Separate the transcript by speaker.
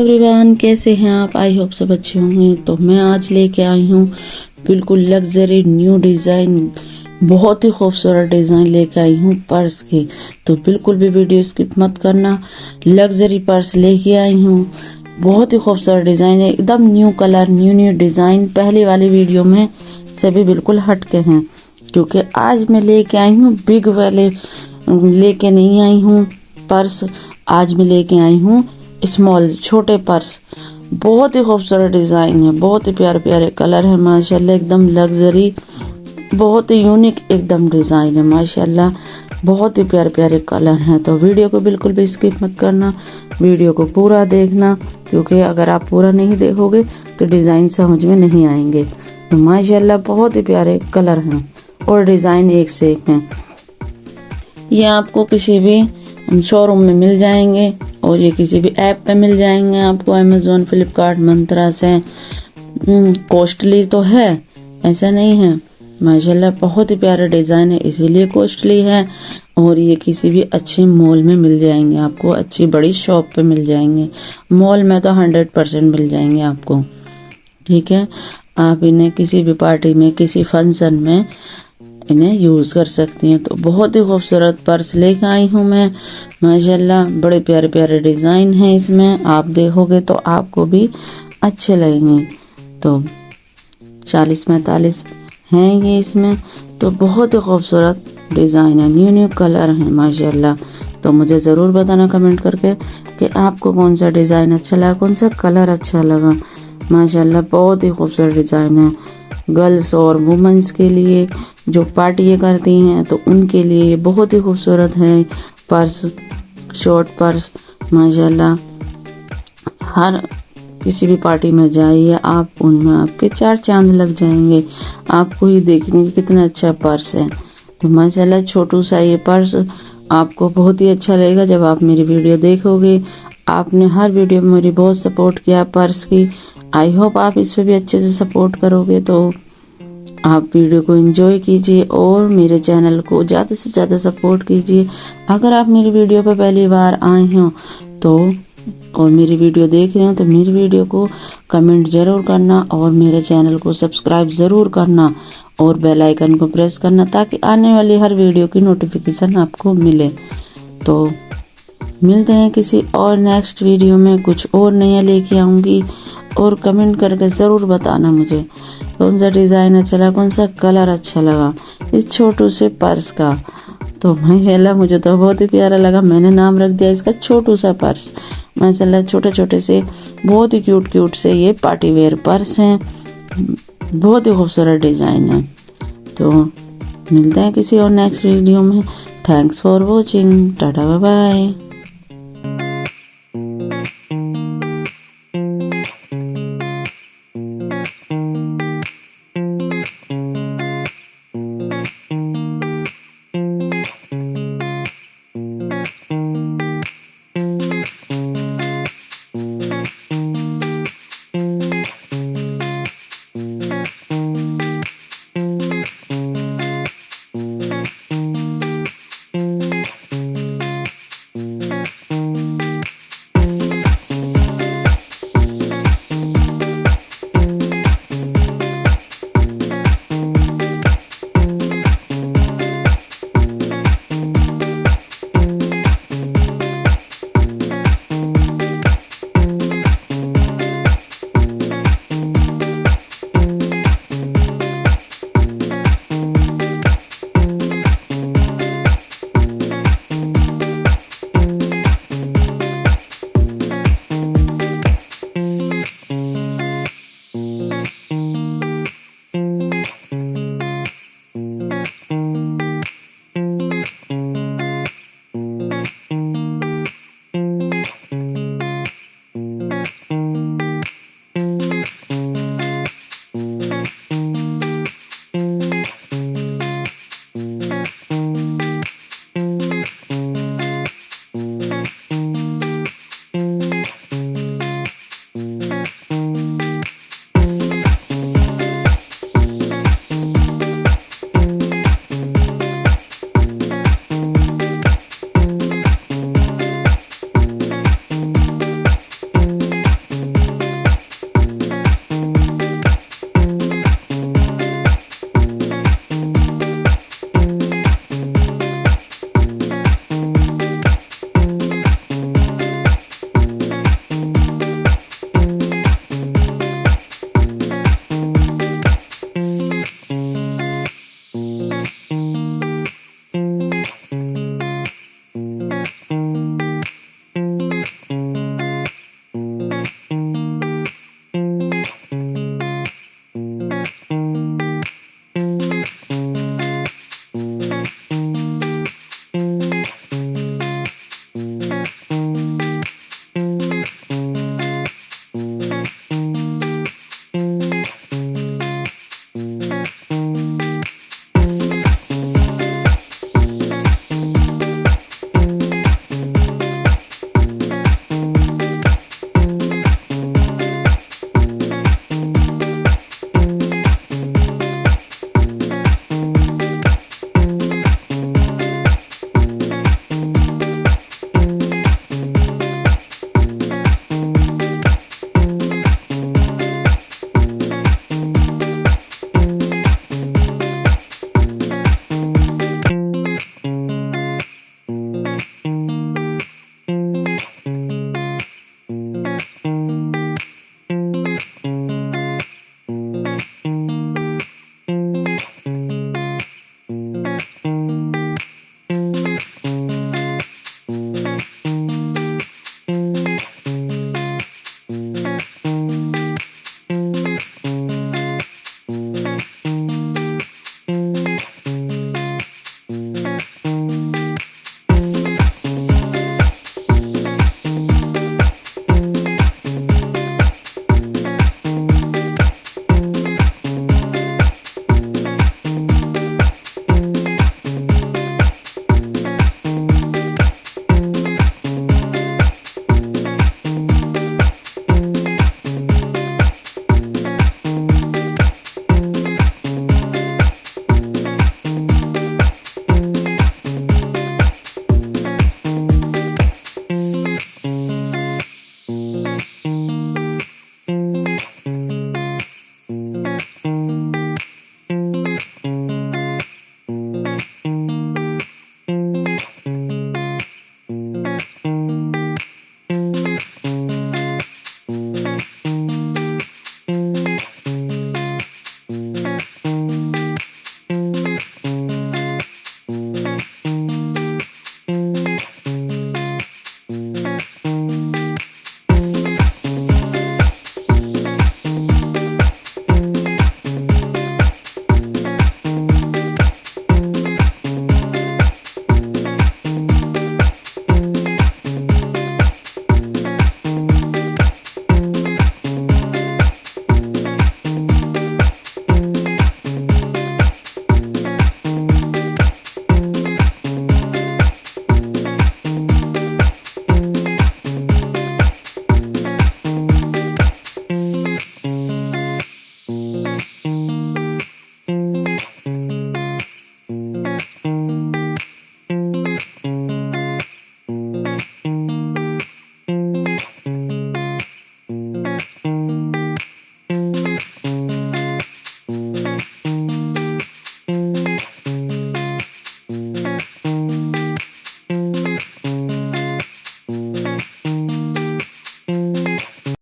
Speaker 1: Everyone, कैसे हैं आप? आई होप सब अच्छे होंगे। तो मैं आज लेके आई हूँ बिल्कुल लग्जरी न्यू डिज़ाइन, बहुत ही खूबसूरत डिज़ाइन लेके आई हूँ पर्स की। तो बिल्कुल भी वीडियो स्किप मत करना। लग्जरी पर्स लेके आई हूँ, बहुत ही खूबसूरत डिज़ाइन है, एकदम न्यू कलर, न्यू डिज़ाइन। पहली वाली वीडियो में से भी बिल्कुल हटके हैं, क्योंकि आज मैं लेके आई हूँ बिग वाले, लेके नहीं आई हूँ पर्स। आज मैं लेके आई हूँ स्मॉल, छोटे पर्स। बहुत ही खूबसूरत डिज़ाइन है, बहुत ही प्यारे प्यारे कलर है माशाल्लाह, एकदम लग्जरी, बहुत ही यूनिक एकदम डिज़ाइन है माशाल्लाह। बहुत ही प्यारे प्यारे कलर हैं। तो वीडियो को बिल्कुल भी स्किप मत करना, वीडियो को पूरा देखना, क्योंकि अगर आप पूरा नहीं देखोगे तो डिज़ाइन समझ में नहीं आएंगे। तो माशाल्लाह बहुत ही प्यारे कलर हैं और डिज़ाइन एक से एक हैं। ये आपको किसी भी शोरूम में मिल जाएंगे और ये किसी भी ऐप पे मिल जाएंगे आपको, अमेज़न, फ्लिपकार्ट, मंत्रा से। कॉस्टली तो है, ऐसा नहीं है, माशाल्लाह बहुत ही प्यारा डिज़ाइन है, इसीलिए कॉस्टली है। और ये किसी भी अच्छे मॉल में मिल जाएंगे आपको, अच्छी बड़ी शॉप पे मिल जाएंगे। मॉल में तो 100% मिल जाएंगे आपको, ठीक है। आप इन्हें किसी भी पार्टी में, किसी फंक्शन में इन्हें यूज़ कर सकती हैं। तो बहुत ही खूबसूरत पर्स लेकर आई हूँ मैं माशाल्लाह, बड़े प्यारे प्यारे डिज़ाइन हैं इसमें, आप देखोगे तो आपको भी अच्छे लगेंगे। तो 40-45 हैं ये इसमें। तो बहुत ही खूबसूरत डिज़ाइन है, न्यू कलर हैं माशाल्लाह। तो मुझे ज़रूर बताना कमेंट करके कि आपको कौन सा डिज़ाइन अच्छा लगा, कौन सा कलर अच्छा लगा। माशाल्लाह बहुत ही खूबसूरत डिज़ाइन है, गर्ल्स और वुमेंस के लिए, जो पार्टियाँ करती हैं तो उनके लिए ये बहुत ही खूबसूरत है पर्स, शॉर्ट पर्स माशाल्लाह। हर किसी भी पार्टी में जाइए आप, उनमें आपके 4 चांद लग जाएंगे। आपको ही देखेंगे कितना अच्छा पर्स है। तो माशाल्लाह छोटू सा ये पर्स आपको बहुत ही अच्छा लगेगा जब आप मेरी वीडियो देखोगे। आपने हर वीडियो में मेरी बहुत सपोर्ट किया पर्स की, आई होप आप इस पर भी अच्छे से सपोर्ट करोगे। तो आप वीडियो को एंजॉय कीजिए और मेरे चैनल को ज़्यादा से ज़्यादा सपोर्ट कीजिए। अगर आप मेरी वीडियो पर पहली बार आए हो तो और मेरी वीडियो देख रहे हो तो मेरी वीडियो को कमेंट ज़रूर करना और मेरे चैनल को सब्सक्राइब ज़रूर करना और बेल आइकन को प्रेस करना, ताकि आने वाली हर वीडियो की नोटिफिकेशन आपको मिले। तो मिलते हैं किसी और नेक्स्ट वीडियो में, कुछ और नया लेके आऊँगी। और कमेंट करके ज़रूर बताना मुझे कौन सा डिज़ाइन अच्छा लगा, कौन सा कलर अच्छा लगा इस छोटू से पर्स का। तो माशाल्लाह मुझे तो बहुत ही प्यारा लगा, मैंने नाम रख दिया इसका छोटू सा पर्स। माशाल्लाह छोटे छोटे से बहुत ही क्यूट से ये पार्टी वेयर पर्स हैं, बहुत ही खूबसूरत डिज़ाइन है। तो मिलते हैं किसी और नेक्स्ट वीडियो में। Thanks for watching, tata bye bye.